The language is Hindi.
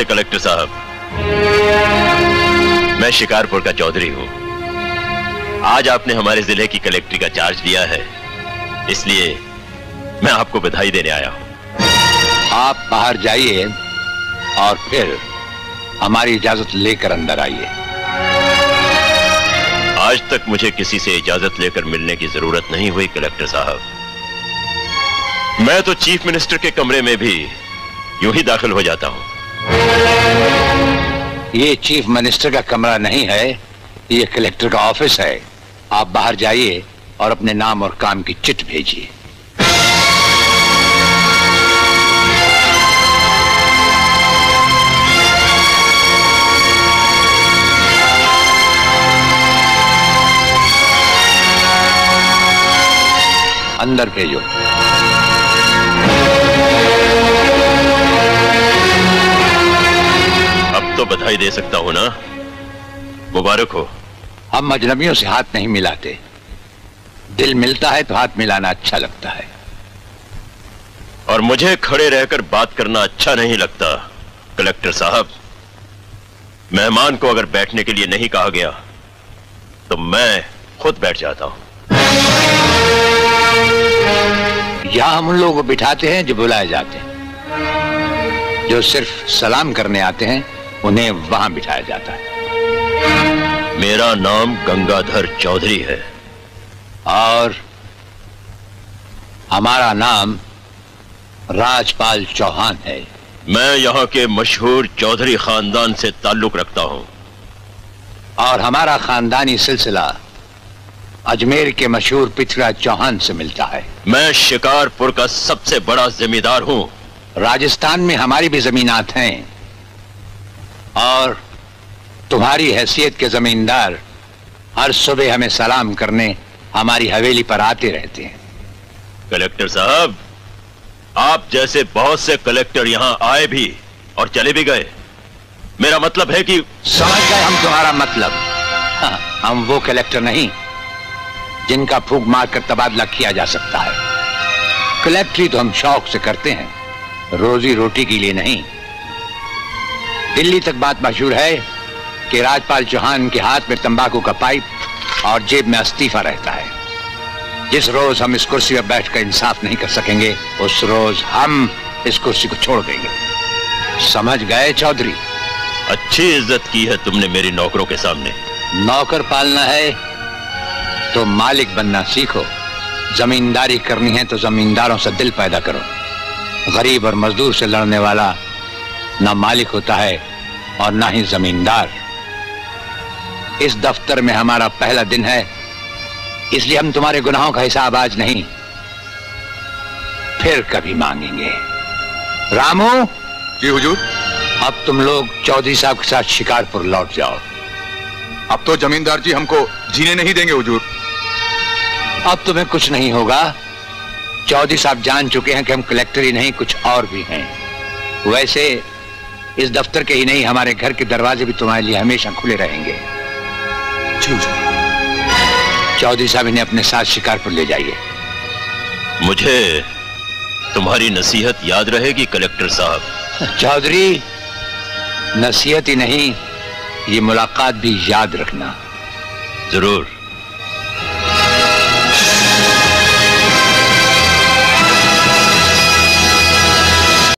नमस्ते कलेक्टर साहब, मैं शिकारपुर का चौधरी हूं। आज आपने हमारे जिले की कलेक्ट्री का चार्ज लिया है, इसलिए मैं आपको बधाई देने आया हूं। आप बाहर जाइए और फिर हमारी इजाजत लेकर अंदर आइए। आज तक मुझे किसी से इजाजत लेकर मिलने की जरूरत नहीं हुई कलेक्टर साहब। मैं तो चीफ मिनिस्टर के कमरे में भी यूं ही दाखिल हो जाता हूं। ये चीफ मिनिस्टर का कमरा नहीं है, ये कलेक्टर का ऑफिस है। आप बाहर जाइए और अपने नाम और काम की चिट भेजिए। अंदर भेजो। अब तो बधाई दे सकता हूं ना? मुबारक हो। हम अजनबियों से हाथ नहीं मिलाते, दिल मिलता है तो हाथ मिलाना अच्छा लगता है। और मुझे खड़े रहकर बात करना अच्छा नहीं लगता कलेक्टर साहब। मेहमान को अगर बैठने के लिए नहीं कहा गया तो मैं खुद बैठ जाता हूं। यहां हम उन लोगों को बिठाते हैं जो बुलाए जाते हैं, जो सिर्फ सलाम करने आते हैं उन्हें वहां बिठाया जाता है। मेरा नाम गंगाधर चौधरी है और हमारा नाम राजपाल चौहान है। मैं यहाँ के मशहूर चौधरी खानदान से ताल्लुक रखता हूँ और हमारा खानदानी सिलसिला अजमेर के मशहूर पृथ्वीराज चौहान से मिलता है। मैं शिकारपुर का सबसे बड़ा जमींदार हूँ। राजस्थान में हमारी भी जमीनात हैं और तुम्हारी हैसियत के जमींदार हर सुबह हमें सलाम करने हमारी हवेली पर आते रहते हैं। कलेक्टर साहब, आप जैसे बहुत से कलेक्टर यहाँ आए भी और चले भी गए। मेरा मतलब है कि समझ गए हम तुम्हारा मतलब। हाँ, हम वो कलेक्टर नहीं जिनका फूंक मारकर तबादला किया जा सकता है। कलेक्टरी तो हम शौक से करते हैं, रोजी रोटी के लिए नहीं। दिल्ली तक बात मशहूर है कि राजपाल चौहान के हाथ में तंबाकू का पाइप और जेब में इस्तीफा रहता है। जिस रोज हम इस कुर्सी पर बैठकर इंसाफ नहीं कर सकेंगे, उस रोज हम इस कुर्सी को छोड़ देंगे। समझ गए चौधरी? अच्छी इज्जत की है तुमने मेरी नौकरों के सामने। नौकर पालना है तो मालिक बनना सीखो। जमींदारी करनी है तो जमींदारों से दिल पैदा करो। गरीब और मजदूर से लड़ने वाला ना मालिक होता है और ना ही जमींदार। इस दफ्तर में हमारा पहला दिन है, इसलिए हम तुम्हारे गुनाहों का हिसाब आज नहीं फिर कभी मांगेंगे। रामू। जी हुजूर। अब तुम लोग चौधरी साहब के साथ शिकारपुर लौट जाओ। अब तो जमींदार जी हमको जीने नहीं देंगे हुजूर। अब तुम्हें कुछ नहीं होगा। चौधरी साहब जान चुके हैं कि हम कलेक्टर ही नहीं कुछ और भी हैं। वैसे इस दफ्तर के ही नहीं, हमारे घर के दरवाजे भी तुम्हारे लिए हमेशा खुले रहेंगे। चौधरी साहब इन्हें अपने साथ शिकारपुर ले जाइए। मुझे तुम्हारी नसीहत याद रहेगी कलेक्टर साहब। चौधरी, नसीहत ही नहीं, ये मुलाकात भी याद रखना। जरूर।